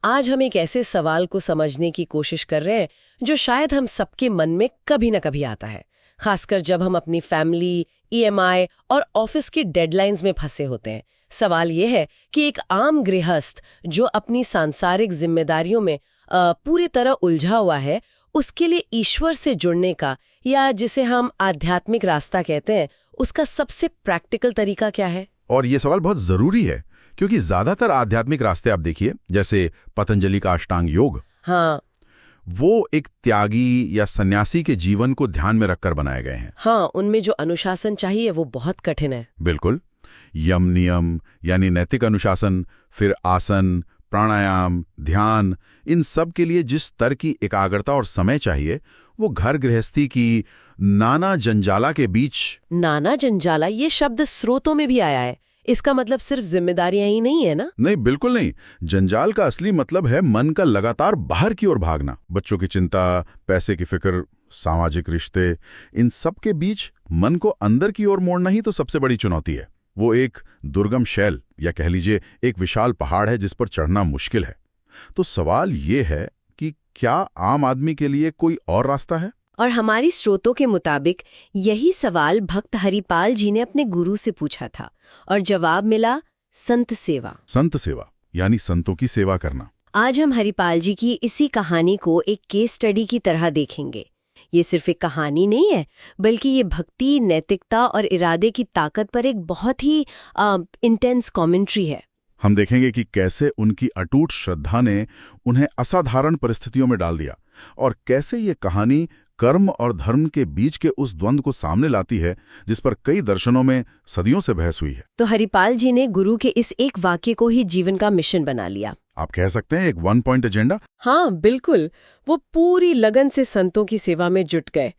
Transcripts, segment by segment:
आज हम एक ऐसे सवाल को समझने की कोशिश कर रहे हैं जो शायद हम सबके मन में कभी न कभी आता है, खासकर जब हम अपनी फैमिली, ईएमआई और ऑफिस की डेडलाइंस में फंसे होते हैं। सवाल यह है कि एक आम गृहस्थ जो अपनी सांसारिक जिम्मेदारियों में पूरी तरह उलझा हुआ है, उसके लिए ईश्वर से जुड़ने का, या जिसे हम आध्यात्मिक रास्ता कहते हैं, उसका सबसे प्रैक्टिकल तरीका क्या है? और ये सवाल बहुत जरूरी है क्योंकि ज्यादातर आध्यात्मिक रास्ते आप देखिए, जैसे पतंजलि का अष्टांग योग, हाँ, वो एक त्यागी या सन्यासी के जीवन को ध्यान में रखकर बनाए गए हैं। हाँ, उनमें जो अनुशासन चाहिए वो बहुत कठिन है। बिल्कुल, यम नियम यानी नैतिक अनुशासन, फिर आसन, प्राणायाम, ध्यान, इन सब के लिए जिस स्तर की एकाग्रता और समय चाहिए, वो घर गृहस्थी की नाना जंजाला के बीच। नाना जंजाला, ये शब्द स्रोतों में भी आया है। इसका मतलब सिर्फ जिम्मेदारियां ही नहीं है ना? नहीं, बिल्कुल नहीं। जंजाल का असली मतलब है मन का लगातार बाहर की ओर भागना। बच्चों की चिंता, पैसे की फिक्र, सामाजिक रिश्ते, इन सब के बीच मन को अंदर की ओर मोड़ना ही तो सबसे बड़ी चुनौती है। वो एक दुर्गम शैल या कह लीजिए एक विशाल पहाड़ है जिस पर चढ़ना मुश्किल है। तो सवाल ये है कि क्या आम आदमी के लिए कोई और रास्ता है? और हमारी स्रोतों के मुताबिक यही सवाल भक्त हरिपाल जी ने अपने गुरु से पूछा था और जवाब मिला, संत सेवा। संत सेवा यानी संतों की सेवा करना। आज हम हरिपाल जी की इसी कहानी को एक केस स्टडी की तरह देखेंगे। ये सिर्फ एक कहानी नहीं है, बल्कि ये भक्ति, नैतिकता और इरादे की ताकत पर एक बहुत ही इंटेंस कमेंट्री है। हम देखेंगे कि कैसे उनकी अटूट श्रद्धा ने उन्हें असाधारण परिस्थितियों में डाल दिया और कैसे ये कहानी कर्म और धर्म के बीच के उस द्वंद्व को सामने लाती है जिस पर कई दर्शनों में सदियों से बहस हुई है। तो हरिपाल जी ने गुरु के इस एक वाक्य को ही जीवन का मिशन बना लिया। आप कह सकते हैं एक 1 पॉइंट एजेंडा। हाँ, बिल्कुल। वो पूरी लगन से संतों की सेवा में जुट गए।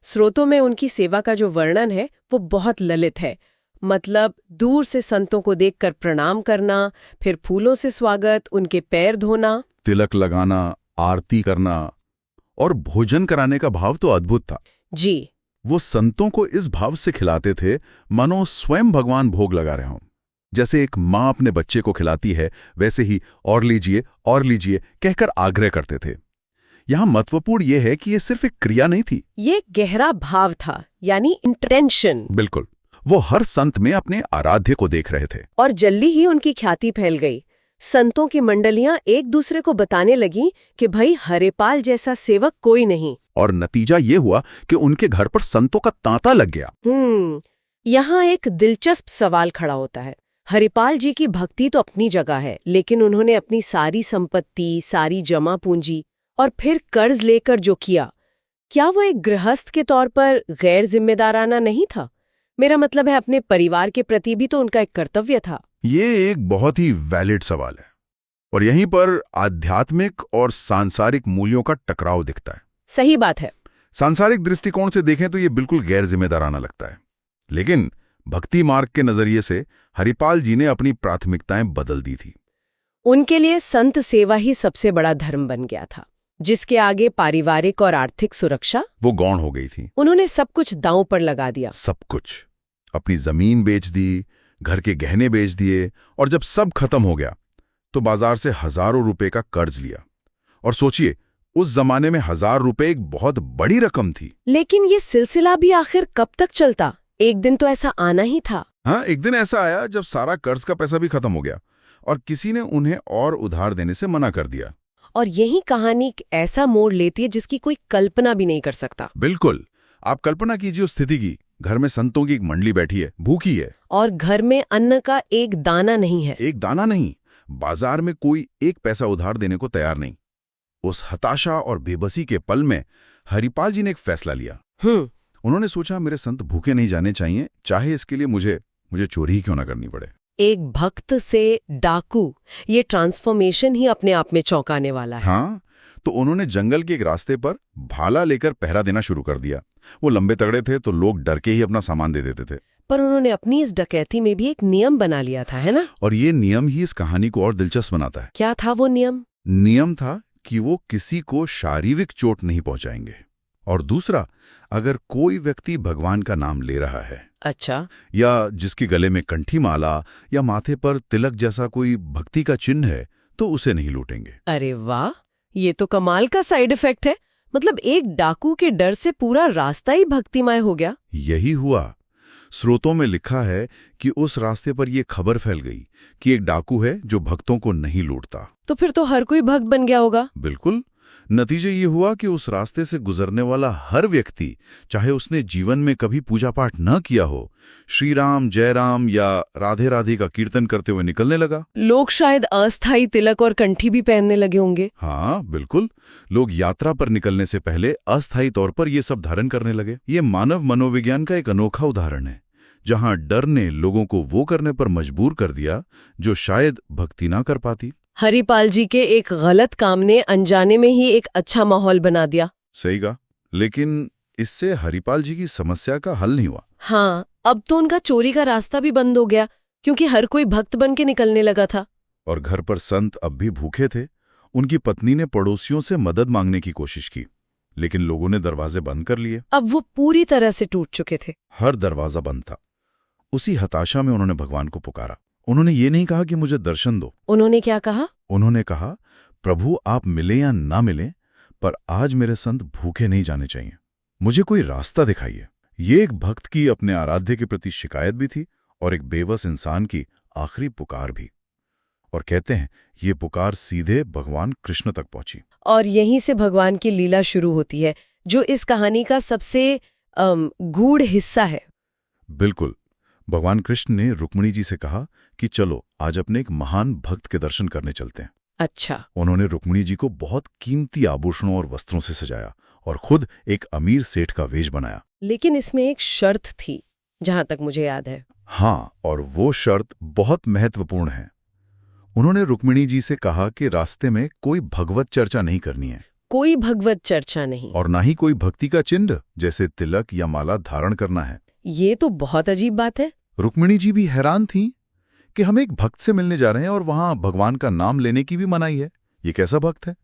स्रोतों में उनकी सेवा का जो वर्णन है वो बहुत ललित है। मतलब दूर से संतों को देखकर प्रणाम करना, फिर फूलों से स्वागत, उनके पैर धोना, तिलक लगाना, आरती करना और भोजन कराने का भाव तो अद्भुत था जी। वो संतों को इस भाव से खिलाते थे मानो स्वयं भगवान भोग लगा रहे हों। जैसे एक माँ अपने बच्चे को खिलाती है, वैसे ही और लीजिए कहकर आग्रह करते थे। यहाँ महत्वपूर्ण यह है कि ये सिर्फ एक क्रिया नहीं थी, ये गहरा भाव था, यानी इंटेंशन। बिल्कुल, वो हर संत में अपने आराध्य को देख रहे थे। और जल्दी ही उनकी ख्याति फैल गई। संतों की मंडलियां एक दूसरे को बताने लगी कि भाई हरिपाल जैसा सेवक कोई नहीं। और नतीजा ये हुआ कि उनके घर पर संतों का तांता लग गया। यहाँ एक दिलचस्प सवाल खड़ा होता है। हरिपाल जी की भक्ति तो अपनी जगह है, लेकिन उन्होंने अपनी सारी संपत्ति, सारी जमा पूंजी और फिर कर्ज लेकर जो किया, क्या वो एक गृहस्थ के तौर पर गैर जिम्मेदाराना नहीं था? मेरा मतलब है, अपने परिवार के प्रति भी तो उनका एक कर्तव्य था। ये एक बहुत ही वैलिड सवाल है और यहीं पर आध्यात्मिक और सांसारिक मूल्यों का टकराव दिखता है। सही बात है। सांसारिक दृष्टिकोण से देखें तो ये बिल्कुल गैर जिम्मेदाराना लगता है, लेकिन भक्ति मार्ग के नजरिए से हरिपाल जी ने अपनी प्राथमिकताएं बदल दी थी। उनके लिए संत सेवा ही सबसे बड़ा धर्म बन गया था, जिसके आगे पारिवारिक और आर्थिक सुरक्षा वो गौण हो गई थी। उन्होंने सब कुछ दांव पर लगा दिया। सब कुछ, अपनी जमीन बेच दी, घर के गहने बेच दिए, और जब सब खत्म हो गया तो बाजार से हजारों रुपए का कर्ज लिया। और सोचिए, उस जमाने में 1000 रुपए एक बहुत बड़ी रकम थी। लेकिन ये सिलसिला भी आखिर कब तक चलता? एक दिन तो ऐसा आना ही था। हाँ, एक दिन ऐसा आया जब सारा कर्ज का पैसा भी खत्म हो गया और किसी ने उन्हें और उधार देने से मना कर दिया। और यही कहानी ऐसा मोड़ लेती है जिसकी कोई कल्पना भी नहीं कर सकता। बिल्कुल, आप कल्पना कीजिए उस स्थिति की। घर में संतों की एक मंडली बैठी है, भूखी है, और घर में अन्न का एक दाना नहीं है। एक दाना नहीं, बाजार में कोई एक पैसा उधार देने को तैयार नहीं। उस हताशा और बेबसी के पल में हरिपाल जी ने एक फैसला लिया। उन्होंने सोचा, मेरे संत भूखे नहीं जाने चाहिए, चाहे इसके लिए मुझे चोरी ही क्यों ना करनी पड़े। एक भक्त से डाकू, ये ट्रांसफॉर्मेशन ही अपने आप में चौंकाने वाला है। हाँ, तो उन्होंने जंगल के एक रास्ते पर भाला लेकर पहरा देना शुरू कर दिया। वो लंबे तगड़े थे तो लोग डर के ही अपना सामान दे देते थे। पर उन्होंने अपनी इस डकैती में भी एक नियम बना लिया था, है ना? और ये नियम ही इस कहानी को और दिलचस्प बनाता है। क्या था वो नियम? नियम था कि वो किसी को शारीरिक चोट नहीं पहुंचाएंगे। और दूसरा, अगर कोई व्यक्ति भगवान का नाम ले रहा है, अच्छा, या जिसके गले में कंठी माला या माथे पर तिलक जैसा कोई भक्ति का चिन्ह है, तो उसे नहीं लूटेंगे। अरे वाह, ये तो कमाल का साइड इफेक्ट है। मतलब एक डाकू के डर से पूरा रास्ता ही भक्तिमय हो गया। यही हुआ। स्रोतों में लिखा है कि उस रास्ते पर यह खबर फैल गई कि एक डाकू है जो भक्तों को नहीं लूटता। तो फिर तो हर कोई भक्त बन गया होगा। बिल्कुल। नतीजे ये हुआ कि उस रास्ते से गुजरने वाला हर व्यक्ति, चाहे उसने जीवन में कभी पूजा पाठ न किया हो, श्री राम जय राम या राधे राधे का कीर्तन करते हुए निकलने लगा। लोग शायद अस्थाई तिलक और कंठी भी पहनने लगे होंगे। हाँ बिल्कुल, लोग यात्रा पर निकलने से पहले अस्थायी तौर पर ये सब धारण करने लगे। ये मानव मनोविज्ञान का एक अनोखा उदाहरण है, जहां डर ने लोगों को वो करने पर मजबूर कर दिया जो शायद भक्ति ना कर पाती। हरिपाल जी के एक गलत काम ने अनजाने में ही एक अच्छा माहौल बना दिया। सही कहा, लेकिन इससे हरिपाल जी की समस्या का हल नहीं हुआ। हाँ, अब तो उनका चोरी का रास्ता भी बंद हो गया, क्योंकि हर कोई भक्त बन के निकलने लगा था। और घर पर संत अब भी भूखे थे। उनकी पत्नी ने पड़ोसियों से मदद मांगने की कोशिश की, लेकिन लोगों ने दरवाजे बंद कर लिए। अब वो पूरी तरह से टूट चुके थे। हर दरवाजा बंद था। उसी हताशा में उन्होंने भगवान को पुकारा। उन्होंने ये नहीं कहा कि मुझे दर्शन दो। उन्होंने क्या कहा? उन्होंने कहा, प्रभु आप मिले या ना मिले, पर आज मेरे संत भूखे नहीं जाने चाहिए। मुझे कोई रास्ता दिखाइए। ये एक भक्त की अपने आराध्य के प्रति शिकायत भी थी और एक बेबस इंसान की आखिरी पुकार भी। और कहते हैं ये पुकार सीधे भगवान कृष्ण तक पहुंची। और यहीं से भगवान की लीला शुरू होती है, जो इस कहानी का सबसे गूढ़ हिस्सा है। बिल्कुल। भगवान कृष्ण ने रुक्मिणी जी से कहा कि चलो आज अपने एक महान भक्त के दर्शन करने चलते हैं। अच्छा। उन्होंने रुक्मिणी जी को बहुत कीमती आभूषणों और वस्त्रों से सजाया और खुद एक अमीर सेठ का वेश बनाया। लेकिन इसमें एक शर्त थी, जहां तक मुझे याद है। हाँ, और वो शर्त बहुत महत्वपूर्ण है। उन्होंने रुक्मिणी जी से कहा कि रास्ते में कोई भगवत चर्चा नहीं करनी है। कोई भगवत चर्चा नहीं। और ना ही कोई भक्ति का चिन्ह जैसे तिलक या माला धारण करना है। ये तो बहुत अजीब बात है। रुक्मिणी जी भी हैरान थीं कि हम एक भक्त से मिलने जा रहे हैं और वहां भगवान का नाम लेने की भी मनाही है। ये कैसा भक्त है?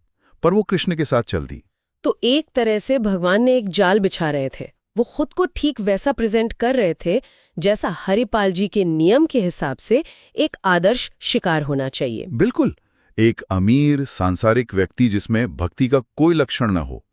पर वो कृष्ण के साथ चल दी। तो एक तरह से भगवान ने एक जाल बिछा रहे थे। वो खुद को ठीक वैसा प्रेजेंट कर रहे थे जैसा हरिपाल जी के नियम के हिसाब से एक आदर्श शिकार होना चाहिए। बिल्कुल, एक अमीर सांसारिक व्यक्ति जिसमें भक्ति का कोई लक्षण न हो।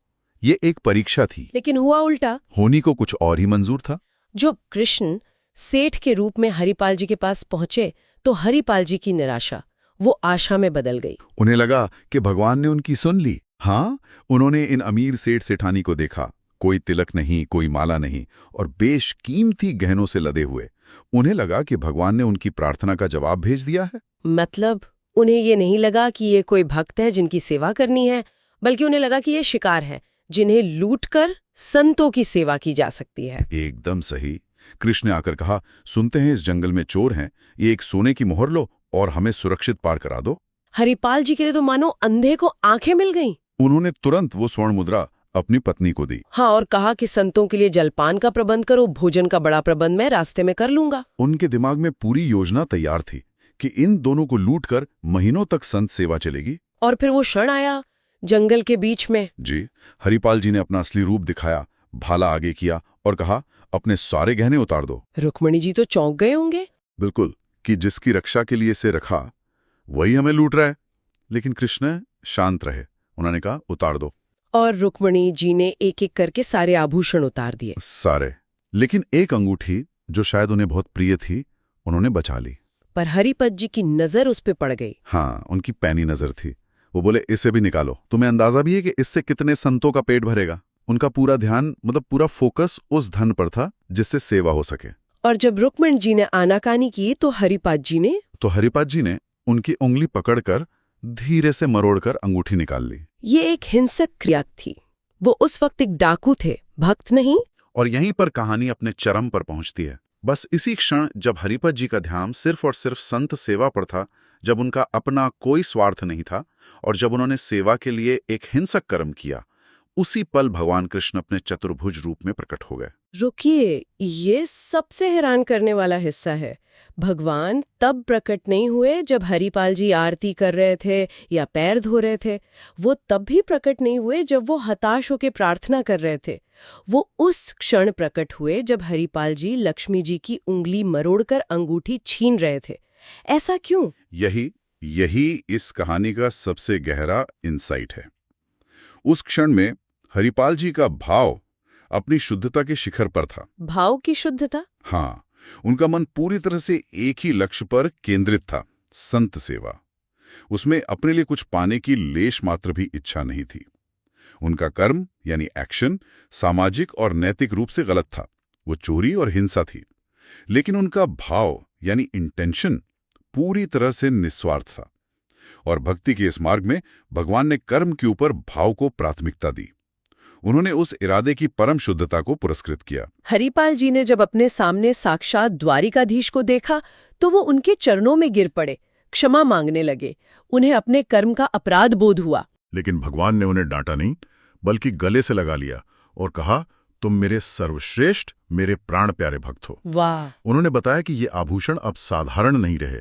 ये एक परीक्षा थी। लेकिन हुआ उल्टा। होनी को कुछ और ही मंजूर था। जब कृष्ण सेठ के रूप में हरिपाल जी के पास पहुंचे तो हरिपाल जी की निराशा वो आशा में बदल गई। उन्हें लगा कि भगवान ने उनकी सुन ली। हाँ, उन्होंने इन अमीर सेठ सेठानी को देखा, कोई तिलक नहीं, कोई माला नहीं और बेशकीमती गहनों से लदे हुए। उन्हें लगा कि भगवान ने उनकी प्रार्थना का जवाब भेज दिया है। मतलब उन्हें ये नहीं लगा कि ये कोई भक्त है जिनकी सेवा करनी है, बल्कि उन्हें लगा कि ये शिकार है जिन्हें लूटकर संतों की सेवा की जा सकती है। एकदम सही। कृष्ण ने आकर कहा, सुनते हैं इस जंगल में चोर हैं, ये एक सोने की मोहर लो और हमें सुरक्षित पार करा दो। हरिपाल जी के लिए तो मानो अंधे को आंखें मिल गईं। उन्होंने तुरंत वो स्वर्ण मुद्रा अपनी पत्नी को दी। हाँ, और कहा कि संतों के लिए जलपान का प्रबंध करो, भोजन का बड़ा प्रबंध मैं रास्ते में कर लूंगा। उनके दिमाग में पूरी योजना तैयार थी कि इन दोनों को लूटकर महीनों तक संत सेवा चलेगी। और फिर वो क्षण आया जंगल के बीच में। जी, हरिपाल जी ने अपना असली रूप दिखाया, भाला आगे किया और कहा, अपने सारे गहने उतार दो। रुक्मिणी जी तो चौंक गए होंगे। बिल्कुल, कि जिसकी रक्षा के लिए इसे रखा वही हमें लूट रहा है। लेकिन कृष्ण शांत रहे। उन्होंने कहा, उतार दो। और रुक्मिणी जी ने एक एक करके सारे आभूषण उतार दिए। सारे। लेकिन एक अंगूठी जो शायद उन्हें बहुत प्रिय थी, उन्होंने बचा ली। पर हरिपत जी की नजर उस पे पड़ गई। हाँ, उनकी पैनी नजर थी। वो बोले, इसे भी निकालो। तुम्हें अंदाजा भी है कि इससे कितने संतों का पेट भरेगा। उनका पूरा ध्यान, मतलब पूरा फोकस उस धन पर था जिससे सेवा हो सके। और जब रुक्मिणी जी ने आनाकानी की तो हरिपाद जी ने उनकी उंगली पकड़कर धीरे से मरोड़कर अंगूठी निकाल ली। ये एक हिंसक क्रिया थी। वो उस वक्त एक डाकू थे, भक्त नहीं। और यहीं पर कहानी अपने चरम पर पहुंचती है। बस इसी क्षण जब हरिपत जी का ध्यान सिर्फ और सिर्फ संत सेवा पर था, जब उनका अपना कोई स्वार्थ नहीं था और जब उन्होंने सेवा के लिए एक हिंसक कर्म किया, उसी पल भगवान कृष्ण अपने चतुर्भुज रूप में प्रकट हो गए। रुकिए, ये सबसे हैरान करने वाला हिस्सा है। भगवान तब प्रकट नहीं हुए जब हरिपाल जी आरती कर रहे थे या पैर धो रहे थे। वो तब भी प्रकट नहीं हुए जब वो हताश होकर प्रार्थना कर रहे थे। वो उस क्षण प्रकट हुए जब हरिपाल जी लक्ष्मी जी की उंगली मरोड़कर अंगूठी छीन रहे थे। ऐसा क्यों? यही इस कहानी का सबसे गहरा इंसाइट है। उस क्षण में हरिपाल जी का भाव अपनी शुद्धता के शिखर पर था। भाव की शुद्धता? हाँ, उनका मन पूरी तरह से एक ही लक्ष्य पर केंद्रित था, संत सेवा। उसमें अपने लिए कुछ पाने की लेश मात्र भी इच्छा नहीं थी। उनका कर्म यानी एक्शन सामाजिक और नैतिक रूप से गलत था, वो चोरी और हिंसा थी। लेकिन उनका भाव यानी इंटेंशन पूरी तरह से निस्वार्थ था। और भक्ति के इस मार्ग में भगवान ने कर्म के ऊपर भाव को प्राथमिकता दी। उन्होंने उस इरादे की परम शुद्धता को पुरस्कृत किया। हरिपाल जी ने जब अपने सामने साक्षात द्वारिकाधीश को देखा तो वो उनके चरणों में गिर पड़े, क्षमा मांगने लगे। उन्हें अपने कर्म का अपराध बोध हुआ। लेकिन भगवान ने उन्हें डांटा नहीं, बल्कि गले से लगा लिया और कहा, तुम मेरे सर्वश्रेष्ठ, मेरे प्राण प्यारे भक्त हो। वाह! उन्होंने बताया कि ये आभूषण अब साधारण नहीं रहे,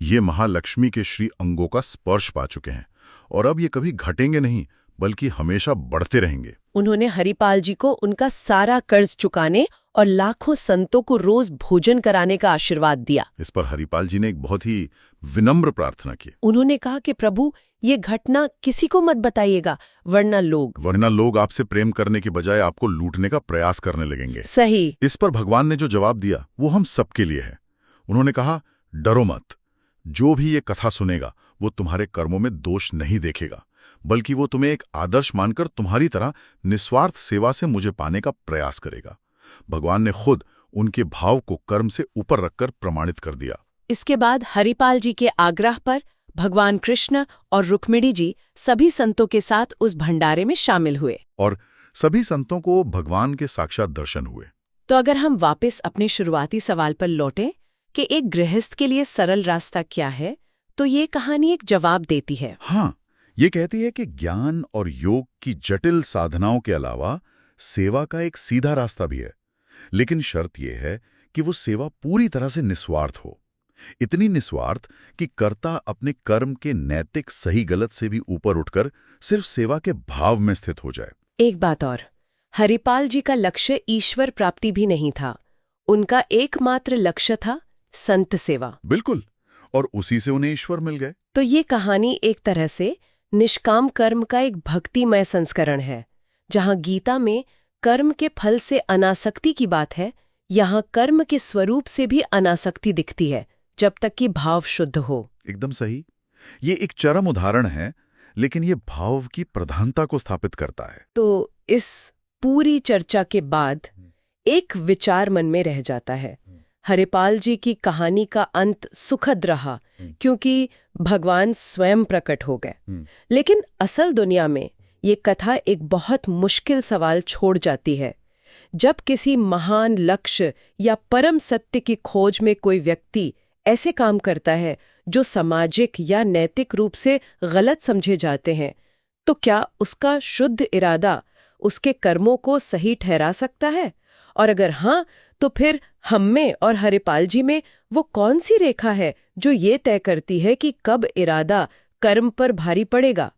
ये महालक्ष्मी के श्री अंगों का स्पर्श पा चुके हैं और अब ये कभी घटेंगे नहीं, बल्कि हमेशा बढ़ते रहेंगे। उन्होंने हरिपाल जी को उनका सारा कर्ज चुकाने और लाखों संतों को रोज भोजन कराने का आशीर्वाद दिया। इस पर हरिपाल जी ने एक बहुत ही विनम्र प्रार्थना की। उन्होंने कहा कि प्रभु, ये घटना किसी को मत बताइएगा, वरना लोग आपसे प्रेम करने की बजाय आपको लूटने का प्रयास करने लगेंगे। सही। इस पर भगवान ने जो जवाब दिया वो हम सबके लिए है। उन्होंने कहा, डरो मत, जो भी ये कथा सुनेगा वो तुम्हारे कर्मों में दोष नहीं देखेगा, बल्कि वो तुम्हें एक आदर्श मानकर तुम्हारी तरह निस्वार्थ सेवा से मुझे पाने का प्रयास करेगा। भगवान ने खुद उनके भाव को कर्म से ऊपर रखकर प्रमाणित कर दिया। इसके बाद हरिपाल जी के आग्रह पर भगवान कृष्ण और रुक्मिणी जी सभी संतों के साथ उस भंडारे में शामिल हुए और सभी संतों को भगवान के साक्षात दर्शन हुए। तो अगर हम वापस अपने शुरुआती सवाल पर लौटें कि एक गृहस्थ के लिए सरल रास्ता क्या है, तो ये कहानी एक जवाब देती है। हाँ, ये कहती है कि ज्ञान और योग की जटिल साधनाओं के अलावा सेवा का एक सीधा रास्ता भी है। लेकिन शर्त यह है कि वो सेवा पूरी तरह से निस्वार्थ हो। इतनी निस्वार्थ कि कर्ता अपने कर्म के नैतिक सही गलत से भी ऊपर उठकर सिर्फ सेवा के भाव में स्थित हो जाए। एक बात और, हरिपाल जी का लक्ष्य ईश्वर प्राप्ति भी नहीं था। उनका एकमात्र लक्ष्य था संत सेवा। बिल्कुल, और उसी से उन्हें ईश्वर मिल गए। तो ये कहानी एक तरह से निष्काम कर्म का एक भक्तिमय संस्करण है। जहां गीता में कर्म के फल से अनासक्ति की बात है, यहाँ कर्म के स्वरूप से भी अनासक्ति दिखती है, जब तक कि भाव शुद्ध हो। एकदम सही। ये एक चरम उदाहरण है, लेकिन ये भाव की प्रधानता को स्थापित करता है। तो इस पूरी चर्चा के बाद एक विचार मन में रह जाता है। हरिपाल जी की कहानी का अंत सुखद रहा क्योंकि भगवान स्वयं प्रकट हो गए। लेकिन असल दुनिया में ये कथा एक बहुत मुश्किल सवाल छोड़ जाती है। जब किसी महान लक्ष्य या परम सत्य की खोज में कोई व्यक्ति ऐसे काम करता है जो सामाजिक या नैतिक रूप से गलत समझे जाते हैं, तो क्या उसका शुद्ध इरादा उसके कर्मों को सही ठहरा सकता है? और अगर हाँ, तो फिर हम में और हरिपाल जी में वो कौन सी रेखा है जो ये तय करती है कि कब इरादा कर्म पर भारी पड़ेगा?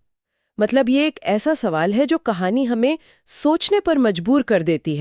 मतलब ये एक ऐसा सवाल है जो कहानी हमें सोचने पर मजबूर कर देती है।